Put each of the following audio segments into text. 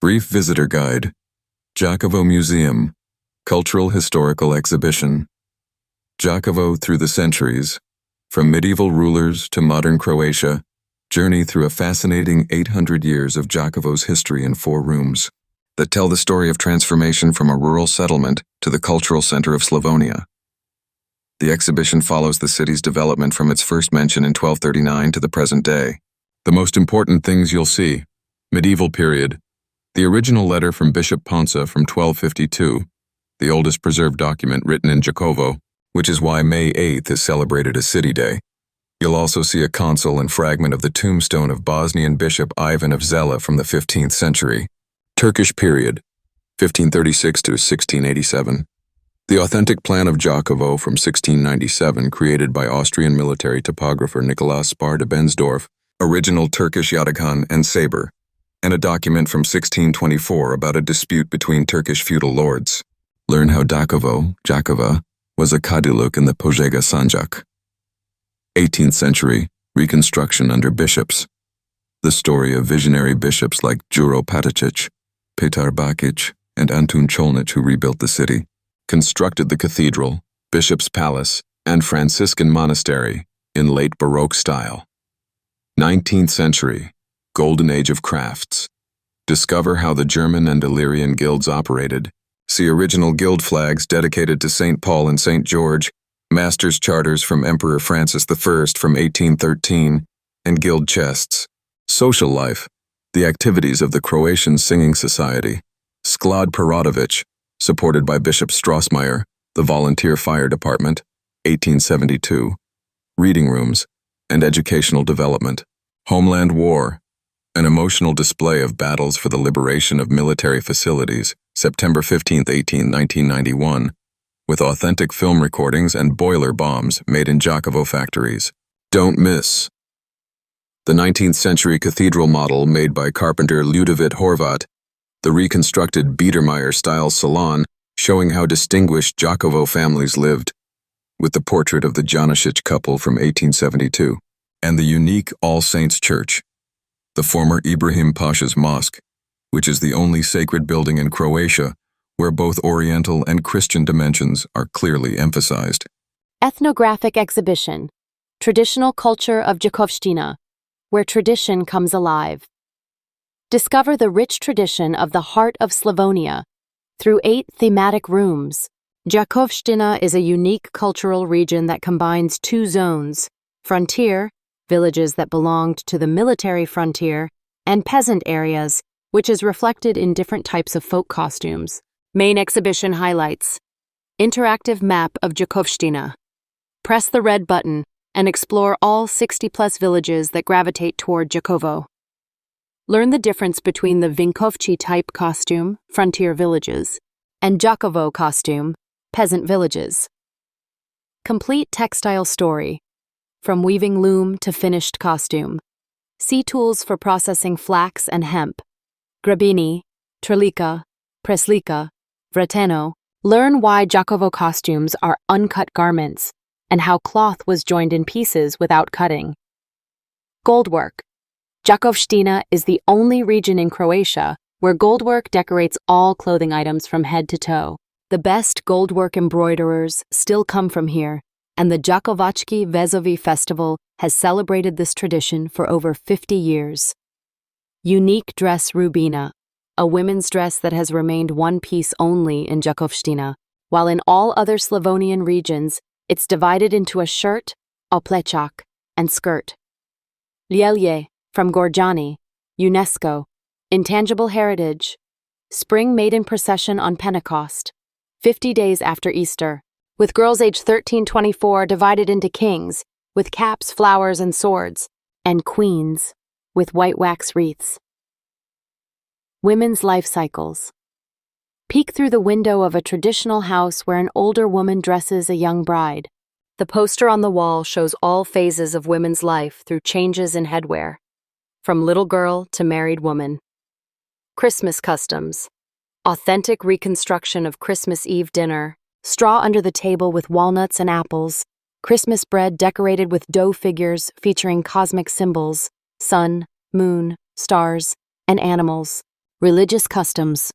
Brief Visitor Guide. Djakovo Museum. Cultural Historical Exhibition. Djakovo Through the Centuries. From Medieval Rulers to Modern Croatia. Journey through a fascinating 800 years of Djakovo's history in 4 rooms that tell the story of transformation from a rural settlement to the cultural center of Slavonia. The exhibition follows the city's development from its first mention in 1239 to the present day. The most important things you'll see: medieval period, the original letter from Bishop Ponsa from 1252, the oldest preserved document written in Djakovo, which is why May 8th is celebrated as City Day. You'll also see a console and fragment of the tombstone of Bosnian Bishop Ivan of Zela from the 15th century. Turkish period, 1536 to 1687. The authentic plan of Djakovo from 1697, created by Austrian military topographer Nicolas Spar de Bensdorf, original Turkish Yataghan and Saber, and a document from 1624 about a dispute between Turkish feudal lords. Learn how Djakova, was a kadiluk in the Požega Sanjak. 18th century, reconstruction under bishops. The story of visionary bishops like Đuro Patačić, Petar Bakić, and Antun Cholnić who rebuilt the city, constructed the cathedral, bishop's palace, and Franciscan monastery in late Baroque style. 19th century, golden age of crafts. Discover how the German and Illyrian guilds operated. See original guild flags dedicated to St. Paul and St. George, master's charters from Emperor Francis I from 1813, and guild chests. Social life. The activities of the Croatian Singing Society. Sklad Paradović, supported by Bishop Strossmayer, the Volunteer Fire Department, 1872. Reading rooms and educational development. Homeland War. An emotional display of battles for the liberation of military facilities, September 15, 1991, with authentic film recordings and boiler bombs made in Djakovo factories. Don't miss the 19th century cathedral model made by carpenter Ljudevit Horvat, the reconstructed Biedermeier-style salon showing how distinguished Djakovo families lived, with the portrait of the Janasic couple from 1872, and the unique All Saints Church, the former Ibrahim Pasha's Mosque, which is the only sacred building in Croatia where both Oriental and Christian dimensions are clearly emphasized. Ethnographic exhibition, Traditional Culture of Djakovština, where tradition comes alive. Discover the rich tradition of the heart of Slavonia through 8 thematic rooms. Djakovština is a unique cultural region that combines 2 zones: frontier, villages that belonged to the military frontier, and peasant areas, which is reflected in different types of folk costumes. Main exhibition highlights: interactive map of Djakovština. Press the red button and explore all 60+ villages that gravitate toward Djakovo. Learn the difference between the Vinkovci-type costume, frontier villages, and Djakovo costume, peasant villages. Complete textile story, from weaving loom to finished costume. See tools for processing flax and hemp. Grabini, Trlika, Preslika, Vreteno. Learn why Djakovo costumes are uncut garments and how cloth was joined in pieces without cutting. Goldwork. Djakovština is the only region in Croatia where goldwork decorates all clothing items from head to toe. The best goldwork embroiderers still come from here, and the Djakovački Vezovi Festival has celebrated this tradition for over 50 years. Unique dress Rubina, a women's dress that has remained one piece only in Djakovština, while in all other Slavonian regions, it's divided into a shirt, oplečak, and skirt. Ljelje, from Gorjani, UNESCO, intangible heritage. Spring maiden procession on Pentecost, 50 days after Easter, with girls aged 13-24 divided into kings, with caps, flowers, and swords, and queens, with white wax wreaths. Women's life cycles. Peek through the window of a traditional house where an older woman dresses a young bride. The poster on the wall shows all phases of women's life through changes in headwear, from little girl to married woman. Christmas customs. Authentic reconstruction of Christmas Eve dinner, straw under the table with walnuts and apples, Christmas bread decorated with dough figures featuring cosmic symbols, sun, moon, stars, and animals, Religious customs.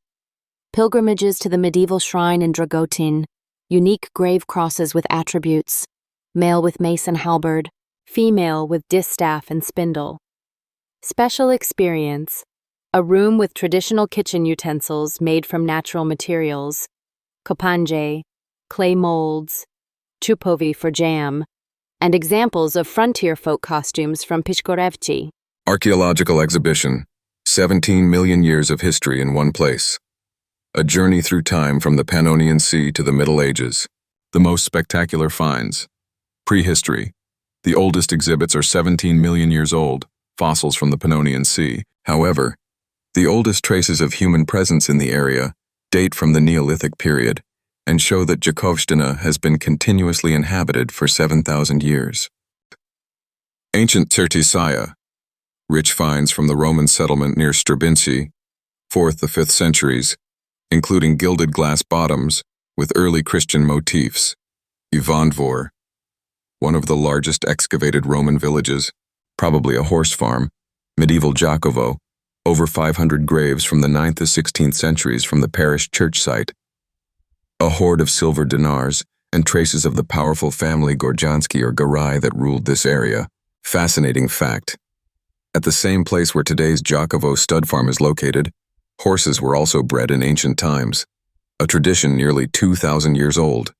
Pilgrimages to the medieval shrine in Dragotin, unique grave crosses with attributes, male with mace and halberd, female with distaff and spindle. Special experience. A room with traditional kitchen utensils made from natural materials, kopanje, clay molds, chupovi for jam, and examples of frontier folk costumes from Pishkorevchi. Archaeological exhibition. 17 million years of history in one place. A journey through time from the Pannonian Sea to the Middle Ages. The most spectacular finds. Prehistory. The oldest exhibits are 17 million years old, fossils from the Pannonian Sea. However, the oldest traces of human presence in the area date from the Neolithic period and show that Djakovština has been continuously inhabited for 7,000 years. Ancient Tirtisaya. Rich finds from the Roman settlement near Strbinci, 4th to 5th centuries, including gilded glass bottoms with early Christian motifs. Ivandvor, one of the largest excavated Roman villages, probably a horse farm. Medieval Djakovo, over 500 graves from the 9th to 16th centuries from the parish church site. A hoard of silver dinars and traces of the powerful family Gorjansky or Garai that ruled this area. Fascinating fact. At the same place where today's Djakovo stud farm is located, horses were also bred in ancient times, a tradition nearly 2,000 years old.